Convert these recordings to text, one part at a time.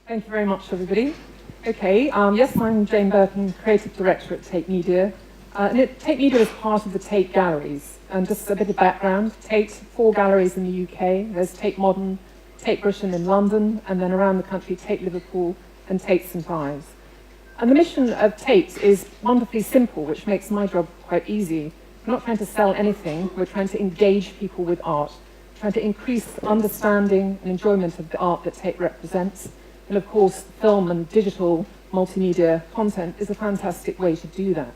Thank you very much, everybody. Okay, yes, I'm Jane Burton, Creative Director at Tate Media. Tate Media is part of the Tate Galleries. And just a bit of background, Tate, 4 galleries in the UK. There's Tate Modern, Tate Britain in London, and then around the country, Tate Liverpool and Tate St Ives. And the mission of Tate is wonderfully simple, which makes my job quite easy. We're not trying to sell anything, we're trying to engage people with art, trying to increase understanding and enjoyment of the art that Tate represents. And of course, film and digital multimedia content is a fantastic way to do that.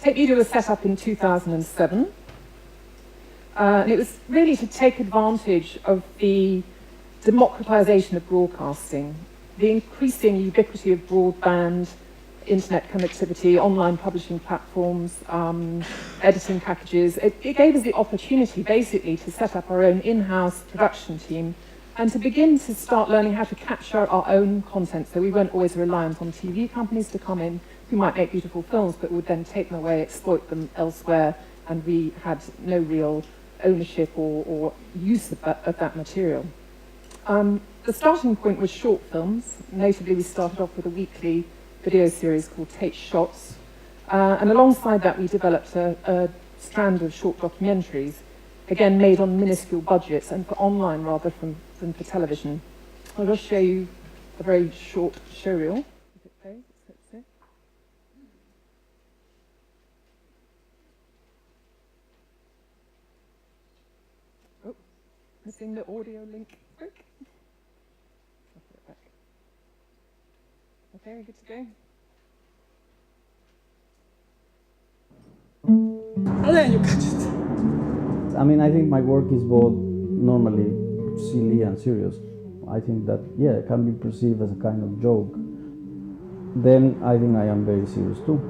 Tate Media was set up in 2007. And it was really to take advantage of the democratization of broadcasting, the increasing ubiquity of broadband, internet connectivity, online publishing platforms, editing packages. It gave us the opportunity, basically, to set up our own in-house production team and to begin to start learning how to capture our own content, so we weren't always reliant on TV companies to come in who might make beautiful films but would then take them away, exploit them elsewhere, and we had no real ownership or use of that material. The starting point was short films. Notably, we started off with a weekly video series called Tate Shots, and alongside that we developed a strand of short documentaries, again made on minuscule budgets and for online rather than for television. I'll just show you a very short showreel. If it plays, let's see. Oh, missing the audio link. Quick. I'll put it back. Okay, good to go. And then you catch it. I mean, I think my work is both normally silly and serious. I think that, yeah, it can be perceived as a kind of joke. Then I think I am very serious too.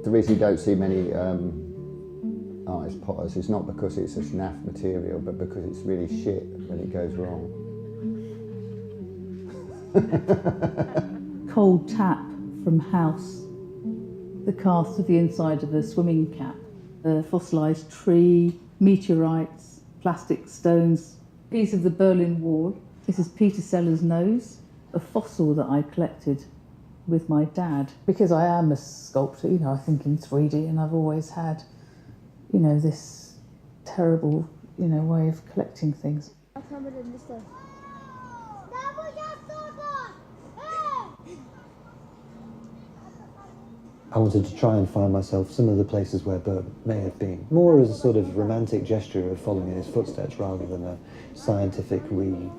The reason you don't see many artist potters is not because it's such naff material, but because it's really shit when it goes wrong. Cold tap from house, the cast of the inside of a swimming cap, a fossilised tree, meteorites, plastic stones, piece of the Berlin Wall. This is Peter Sellers' nose, a fossil that I collected with my dad. Because I am a sculptor, you know, I think in 3D, and I've always had, you know, this terrible, you know, way of collecting things. I wanted to try and find myself some of the places where Bert may have been, more as a sort of romantic gesture of following in his footsteps rather than a scientific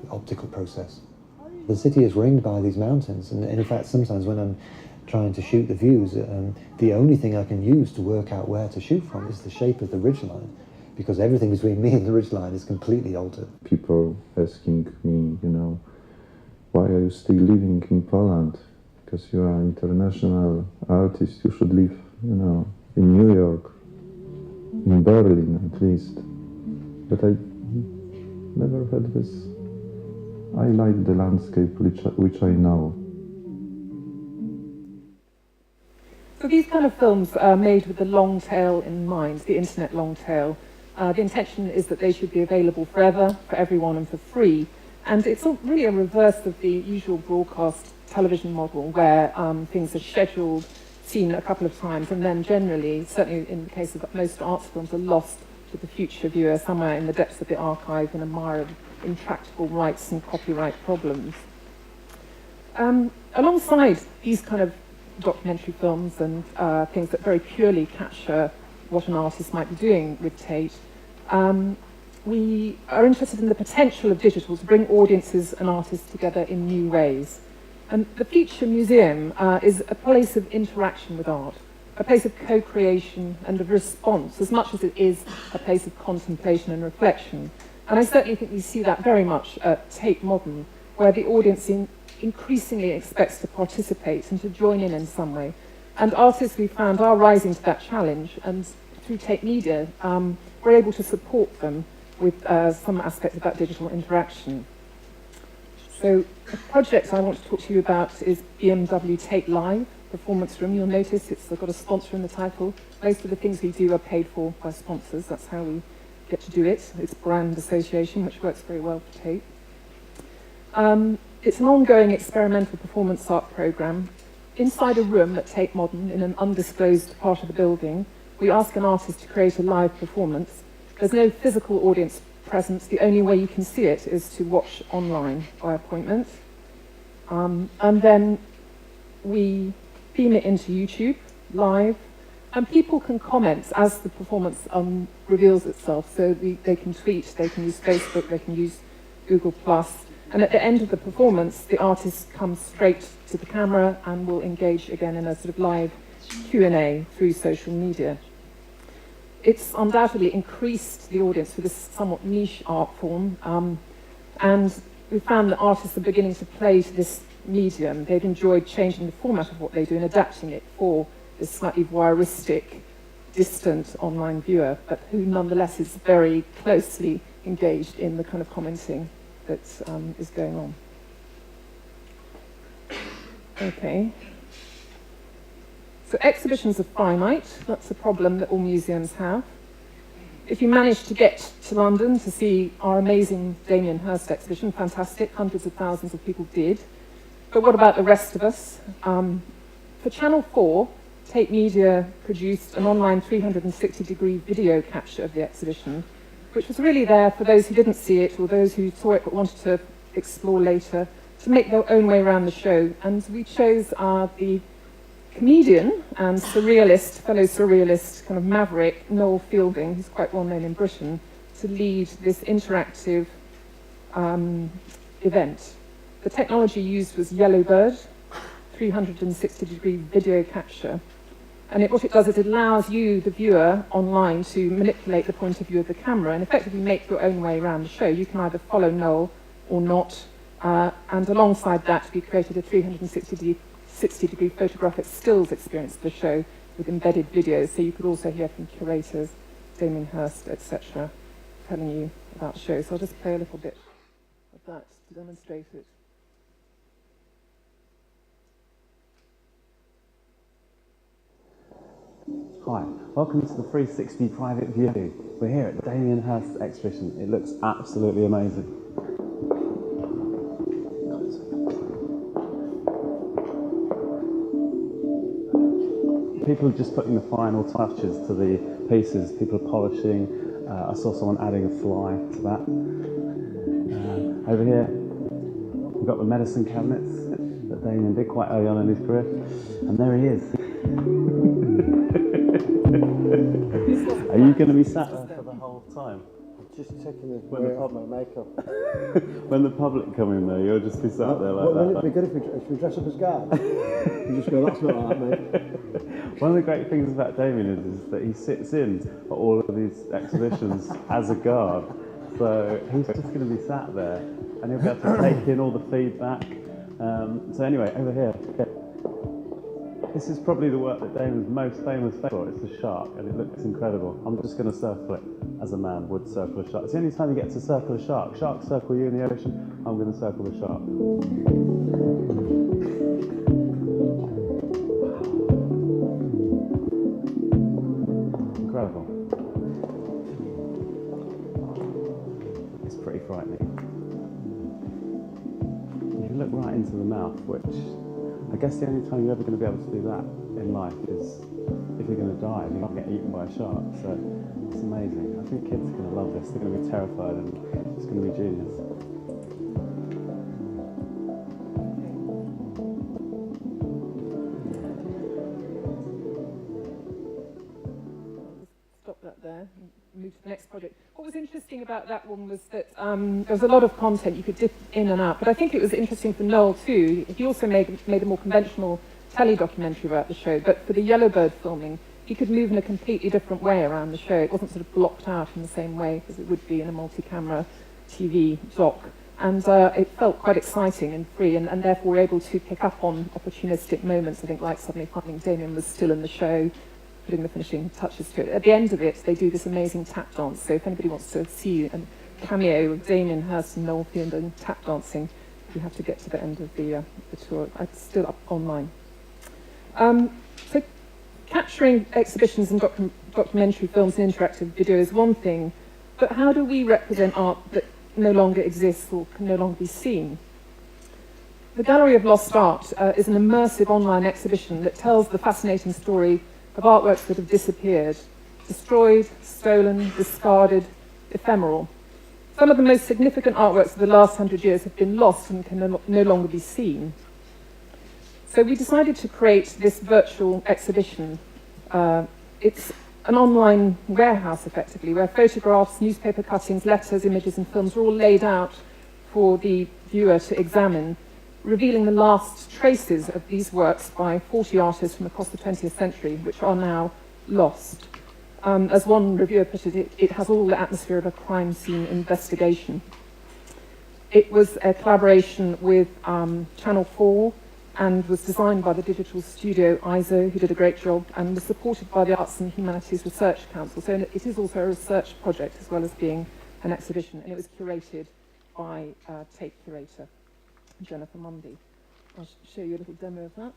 optical process. The city is ringed by these mountains, and in fact sometimes when I'm trying to shoot the views, the only thing I can use to work out where to shoot from is the shape of the ridgeline, because everything between me and the ridgeline is completely altered. People asking me, you know, why are you still living in Poland? Because you are an international artist, you should live, you know, in New York, in Berlin at least. But I never had this. I like the landscape which I know. So these kind of films are made with the long tail in mind, the internet long tail. The intention is that they should be available forever, for everyone, and for free. And it's really a reverse of the usual broadcast television model where things are scheduled, seen a couple of times, and then generally, certainly in the case of most arts films, are lost to the future viewer somewhere in the depths of the archive in a mire of intractable rights and copyright problems. Alongside these kind of documentary films and things that very purely capture what an artist might be doing with Tate, we are interested in the potential of digital to bring audiences and artists together in new ways. And the Future Museum is a place of interaction with art, a place of co-creation and of response, as much as it is a place of contemplation and reflection. And I certainly think we see that very much at Tate Modern, where the audience increasingly expects to participate and to join in some way. And artists, we found, are rising to that challenge, and through Tate Media, we're able to support them with some aspects of that digital interaction. So the project I want to talk to you about is BMW Tate Live performance room. You'll notice it's got a sponsor in the title. Most of the things we do are paid for by sponsors. That's how we get to do it. It's brand association, which works very well for Tate. It's an ongoing experimental performance art programme. Inside a room at Tate Modern, in an undisclosed part of the building, we ask an artist to create a live performance. There's no physical audience present. The only way you can see it is to watch online by appointment. And then we beam it into YouTube live, and people can comment as the performance reveals itself. So they can tweet, they can use Facebook, they can use Google+. And at the end of the performance, the artist comes straight to the camera and will engage again in a sort of live Q&A through social media. It's undoubtedly increased the audience for this somewhat niche art form, and we found that artists are beginning to play to this medium. They've enjoyed changing the format of what they do and adapting it for this slightly voyeuristic, distant online viewer, but who nonetheless is very closely engaged in the kind of commenting that is going on. Okay. So exhibitions are finite. That's a problem that all museums have. If you manage to get to London to see our amazing Damien Hirst exhibition, fantastic, hundreds of thousands of people did. But what about the rest of us? For Channel 4, Tate Media produced an online 360-degree video capture of the exhibition, which was really there for those who didn't see it or those who saw it but wanted to explore later, to make their own way around the show. And we chose the comedian and surrealist, fellow surrealist, kind of maverick, Noel Fielding, who's quite well known in Britain, to lead this interactive event. The technology used was Yellowbird, 360-degree video capture. And what it does is it allows you, the viewer, online to manipulate the point of view of the camera and effectively make your own way around the show. You can either follow Noel or not. And alongside that, we created a 360-degree photographic stills experience of the show with embedded videos. So you could also hear from curators, Damien Hirst, etc., telling you about the show. So I'll just play a little bit of that to demonstrate it. Hi, welcome to the 360 private view. We're here at the Damien Hirst exhibition. It looks absolutely amazing. People are just putting the final touches to the pieces. People are polishing. I saw someone adding a fly to that. Over here, we've got the medicine cabinets that Damien did quite early on in his career. And there he is. Are you going to be sat there for the whole time? Just checking the When the off my makeup. When the public come in there, you'll just be sat there like that. Wouldn't it be good if we dress up as guards? You just go, that's not like mate. One of the great things about Damien is that he sits in at all of these exhibitions as a guard. So he's just going to be sat there and he'll be able to take in all the feedback. So anyway, over here. This is probably the work that Damien's most famous for. It's the shark, and it looks incredible. I'm just going to circle it as a man would circle a shark. It's the only time you get to circle a shark. Sharks circle you in the ocean, I'm going to circle the shark. Incredible. It's pretty frightening. If you look right into the mouth, which I guess the only time you're ever going to be able to do that in life is if you're going to die and you're not getting eaten by a shark. So it's amazing. I think kids are going to love this. They're going to be terrified and it's going to be genius. Stop that there and move to the next project. What was interesting about that one was that there was a lot of content you could dip in and out, but I think it was interesting for Noel too. He also made a more conventional tele-documentary about the show, but for the Yellowbird filming, he could move in a completely different way around the show. It wasn't sort of blocked out in the same way as it would be in a multi-camera TV doc. And it felt quite exciting and free, and therefore we're able to pick up on opportunistic moments, I think, like suddenly finding Damien was still in the show, putting the finishing touches to it. At the end of it, they do this amazing tap dance. So if anybody wants to see a cameo of Damien Hirst and Noel Fielding tap dancing, you have to get to the end of the tour. It's still up online. So capturing exhibitions and documentary films and interactive video is one thing, but how do we represent art that no longer exists or can no longer be seen? The Gallery of Lost Art is an immersive online exhibition that tells the fascinating story of artworks that have disappeared, destroyed, stolen, discarded, ephemeral. Some of the most significant artworks of the last 100 years have been lost and can no longer be seen. So we decided to create this virtual exhibition. It's an online warehouse, effectively, where photographs, newspaper cuttings, letters, images, and films are all laid out for the viewer to examine, revealing the last traces of these works by 40 artists from across the 20th century, which are now lost. As one reviewer put it, it has all the atmosphere of a crime scene investigation. It was a collaboration with Channel 4 and was designed by the digital studio ISO, who did a great job, and was supported by the Arts and Humanities Research Council. So it is also a research project as well as being an exhibition, and it was curated by Tate curator Jennifer Mundy. I'll show you a little demo of that.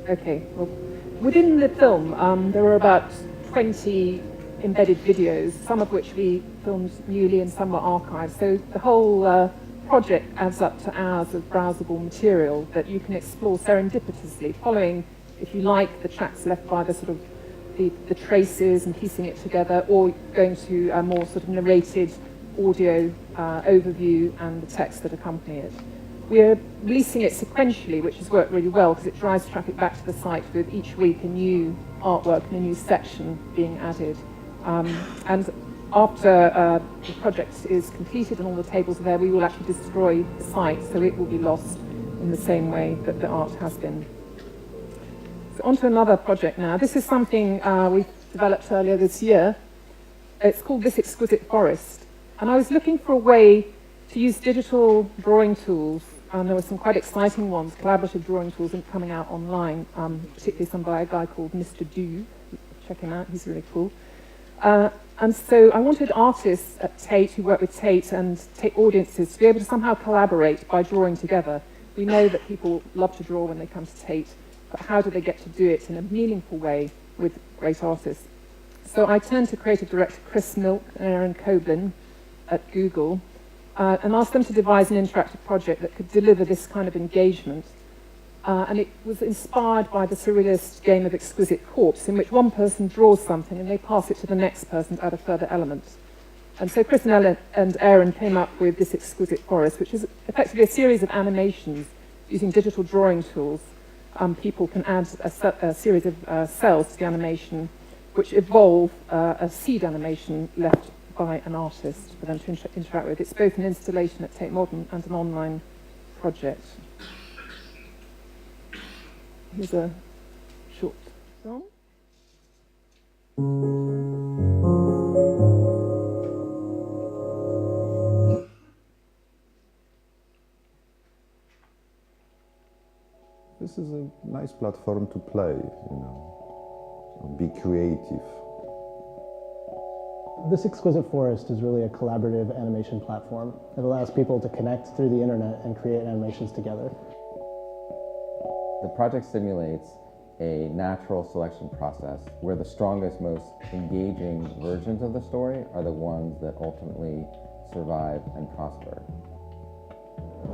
Okay, well, within the film, there were about 20 embedded videos, some of which we filmed newly and some were archived. So the whole project adds up to hours of browsable material that you can explore serendipitously, following, if you like, the tracks left by the sort of the traces and piecing it together, or going to a more sort of narrated audio overview and the text that accompany it. We're releasing it sequentially, which has worked really well because it drives traffic back to the site with each week a new artwork and a new section being added. And after the project is completed and all the tables are there, we will actually destroy the site, so it will be lost in the same way that the art has been. So on to another project now. This is something we developed earlier this year. It's called This Exquisite Forest. And I was looking for a way to use digital drawing tools, and there were some quite exciting ones, collaborative drawing tools coming out online, particularly some by a guy called Mr. Do. Check him out, he's really cool. And so I wanted artists at Tate who work with Tate and Tate audiences to be able to somehow collaborate by drawing together. We know that people love to draw when they come to Tate, but how do they get to do it in a meaningful way with great artists? So I turned to creative director Chris Milk and Aaron Coblin at Google, and asked them to devise an interactive project that could deliver this kind of engagement. And it was inspired by the surrealist game of Exquisite Corpse, in which one person draws something and they pass it to the next person to add a further element. And so Chris and Aaron came up with This Exquisite Forest, which is effectively a series of animations using digital drawing tools. People can add a series of cells to the animation, which evolve a seed animation left by an artist for them to interact with. It's both an installation at Tate Modern and an online project. Here's a short song. this is a nice platform to play, you know, be creative. This Exquisite Forest is really a collaborative animation platform. It allows people to connect through the internet and create animations together. The project simulates a natural selection process where the strongest, most engaging versions of the story are the ones that ultimately survive and prosper.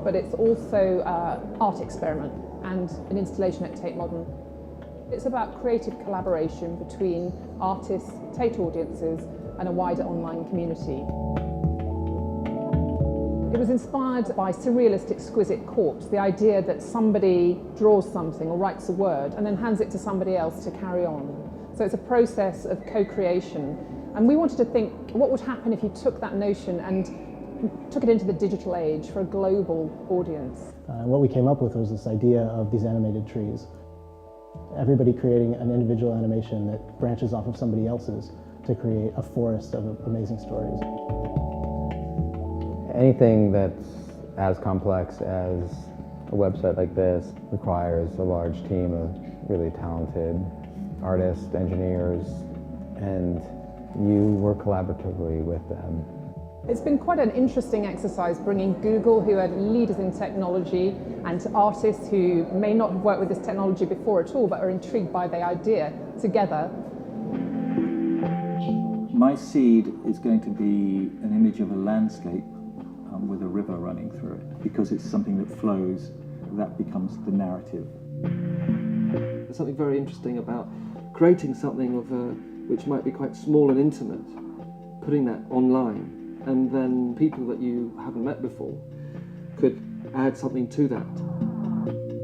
But it's also an art experiment and an installation at Tate Modern. It's about creative collaboration between artists, Tate audiences, and a wider online community. It was inspired by surrealist exquisite corpse, the idea that somebody draws something or writes a word and then hands it to somebody else to carry on. So it's a process of co-creation. And we wanted to think what would happen if you took that notion and took it into the digital age for a global audience. What we came up with was this idea of these animated trees. Everybody creating an individual animation that branches off of somebody else's to create a forest of amazing stories. Anything that's as complex as a website like this requires a large team of really talented artists, engineers, and you work collaboratively with them. It's been quite an interesting exercise bringing Google, who are leaders in technology, and artists who may not have worked with this technology before at all but are intrigued by the idea together. My seed is going to be an image of a landscape with a river running through it. Because it's something that flows, that becomes the narrative. There's something very interesting about creating something which might be quite small and intimate, putting that online, and then people that you haven't met before could add something to that.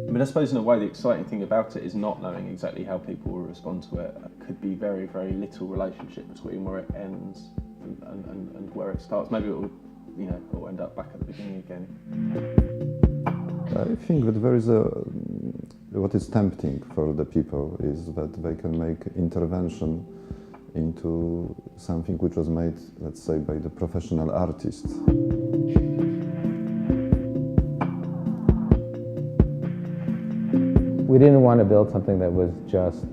I mean, I suppose in a way the exciting thing about it is not knowing exactly how people will respond to it. It could be very, very little relationship between where it ends and where it starts. Maybe it will, you know, it'll end up back at the beginning again. I think that there is what is tempting for the people is that they can make intervention into something which was made, let's say, by the professional artists. We didn't want to build something that was just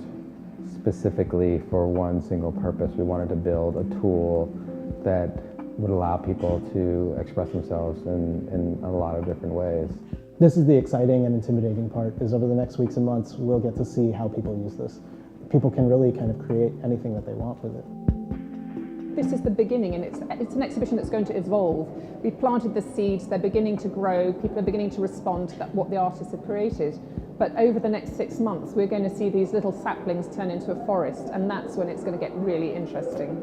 specifically for one single purpose. We wanted to build a tool that would allow people to express themselves in a lot of different ways. This is the exciting and intimidating part, is over the next weeks and months we'll get to see how people use this. People can really kind of create anything that they want with it. This is the beginning, and it's an exhibition that's going to evolve. We've planted the seeds, they're beginning to grow, people are beginning to respond to what the artists have created. But over the next 6 months, we're going to see these little saplings turn into a forest, and that's when it's going to get really interesting.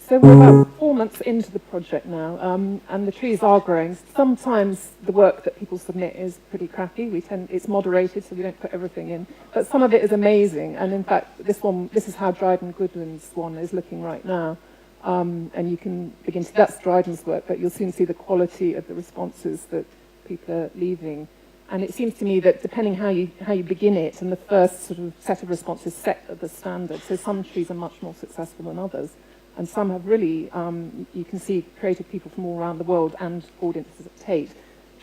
So we're about 4 months into the project now, and the trees are growing. Sometimes the work that people submit is pretty crappy. It's moderated, so we don't put everything in. But some of it is amazing, and in fact, this is how Dryden Goodwin's one is looking right now. And you can begin to, that's Dryden's work, but you'll soon see the quality of the responses that people are leaving. And it seems to me that depending how you begin it, and the first sort of set of responses set at the standard, so some trees are much more successful than others. And some have really, you can see creative people from all around the world and audiences at Tate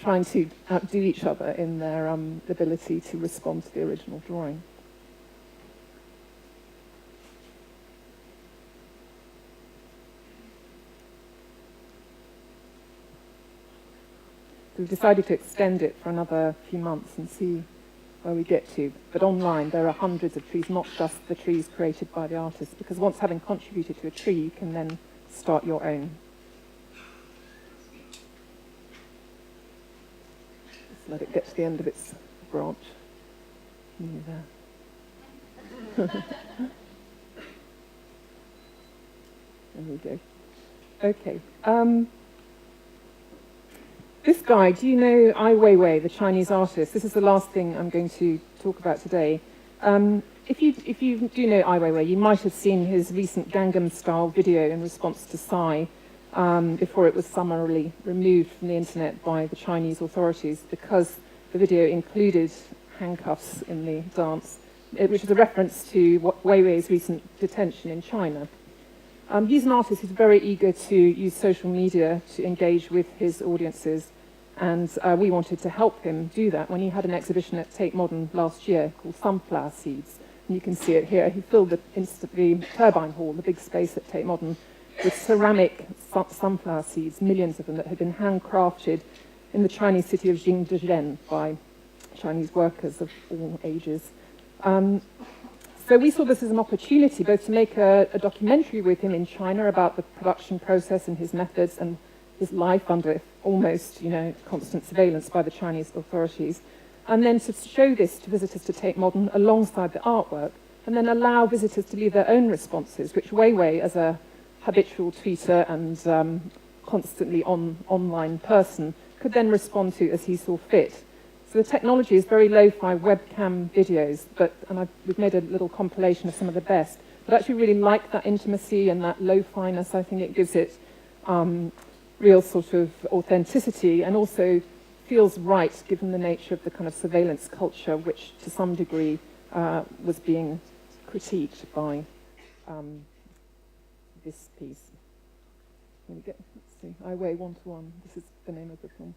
trying to outdo each other in their ability to respond to the original drawing. So we've decided to extend it for another few months and see where we get to. But online, there are hundreds of trees, not just the trees created by the artists, because once having contributed to a tree, you can then start your own. Just let it get to the end of its branch. There. There we go. Okay. This guy, do you know Ai Weiwei, the Chinese artist? This is the last thing I'm going to talk about today. If you do know Ai Weiwei, you might have seen his recent Gangnam-style video in response to Psy before it was summarily removed from the internet by the Chinese authorities because the video included handcuffs in the dance, which is a reference to Weiwei's recent detention in China. He's an artist who's very eager to use social media to engage with his audiences, and we wanted to help him do that when he had an exhibition at Tate Modern last year called Sunflower Seeds. And you can see it here. He filled the turbine hall, the big space at Tate Modern, with ceramic sunflower seeds, millions of them that had been handcrafted in the Chinese city of Jingdezhen by Chinese workers of all ages. So we saw this as an opportunity both to make a documentary with him in China about the production process and his methods and his life under almost, constant surveillance by the Chinese authorities, and then to show this to visitors to Tate Modern alongside the artwork, and then allow visitors to leave their own responses, which Weiwei, as a habitual tweeter and constantly online person, could then respond to as he saw fit. So the technology is very lo-fi webcam videos, we've made a little compilation of some of the best, but I actually really like that intimacy and that lo-fi-ness. I think it gives it real sort of authenticity, and also feels right given the nature of the kind of surveillance culture which to some degree was being critiqued by this piece. Let's see, I Weigh 1 to 1. This is the name of the film.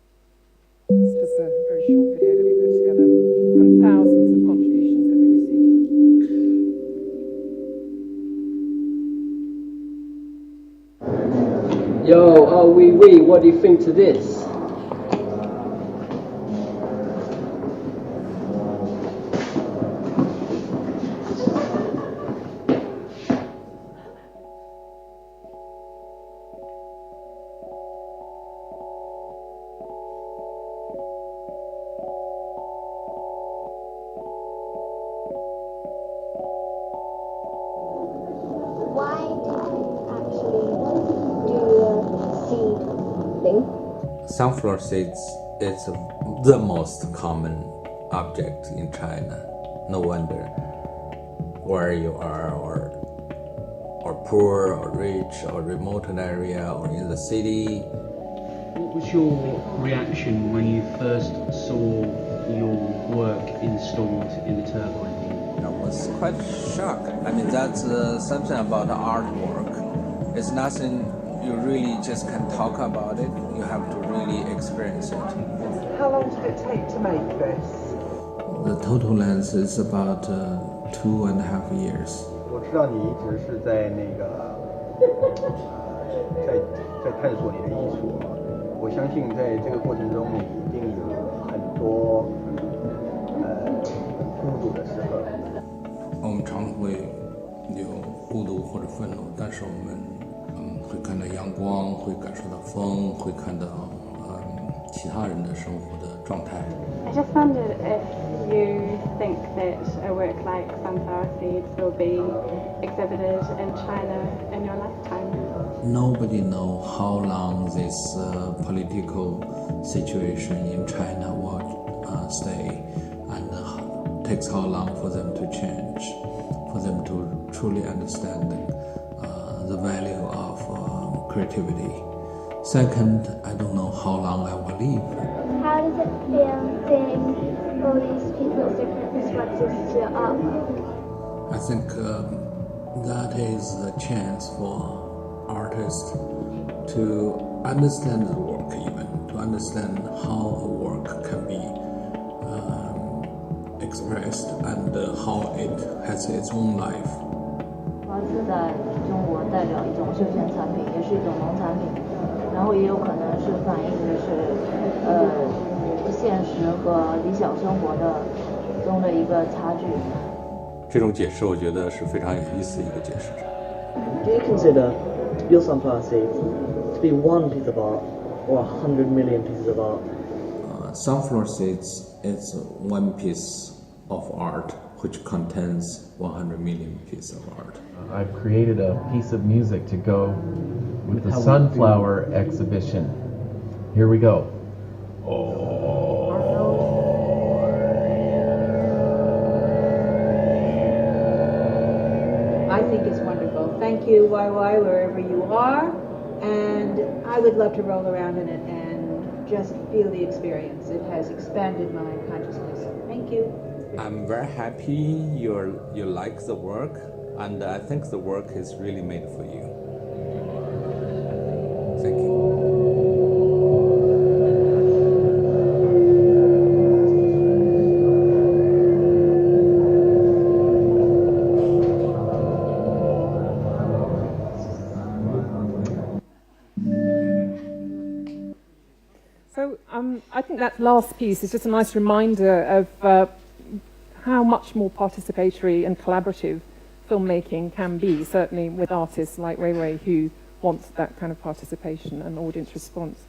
It's just a very short video that we put together from thousands of contributions that we received. Yo, what do you think to this? Sunflower seeds is the most common object in China. No wonder where you are, or poor, or rich, or remote area, or in the city. What was your reaction when you first saw your work installed in the turbine hall? I was quite shocked. I mean, that's something about the artwork. It's nothing you really just can talk about it. You have to really experience it. How long did it take to make this? The total length is about 2.5 years. 我知道你一直是在在探索你的艺术，我相信在这个过程中你一定有很多孤独的时候。我们常会有孤独或者愤怒，但是我们会看到阳光，会感受到风，会看到其他人的生活的状态。I just wondered if you think that a work like Sunflower Seeds will be exhibited in China in your lifetime. Nobody knows how long this political situation in China will stay, and takes how long for them to change, for them to truly understand the value of creativity. Second, I don't know how long I will live. How does it feel seeing all these people's different responses to your artwork? I think that is the chance for artists to understand the work, even to understand how a work can be expressed and how it has its own life. 花刺在中国代表一种休闲产品，也是一种农产品，然后也有可能是反映的是现实和理想生活中的一个差距。这种解释我觉得是非常有意思的一个解释。Do you consider your sunflower seeds to be one piece of art or 100 million pieces of art? Sunflower seeds is one piece of art which contains 100 million pieces of art. I've created a piece of music to go with the sunflower exhibition. Here we go. I think it's wonderful. Thank you, YY, wherever you are. And I would love to roll around in it and just feel the experience. It has expanded my consciousness. Thank you. I'm very happy you like the work, and I think the work is really made for you. So I think that last piece is just a nice reminder of how much more participatory and collaborative filmmaking can be, certainly with artists like Weiwei who want that kind of participation and audience response.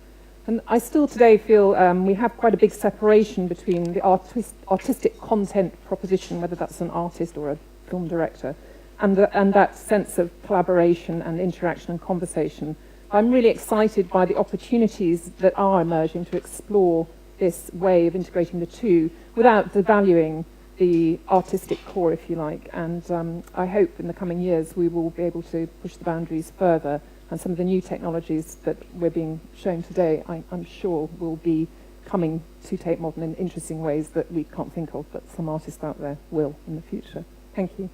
And I still today feel we have quite a big separation between the artistic content proposition, whether that's an artist or a film director, and that sense of collaboration and interaction and conversation. I'm really excited by the opportunities that are emerging to explore this way of integrating the two without devaluing the artistic core, if you like. And I hope in the coming years we will be able to push the boundaries further, and some of the new technologies that we're being shown today, I'm sure, will be coming to Tate Modern in interesting ways that we can't think of, but some artists out there will in the future. Thank you.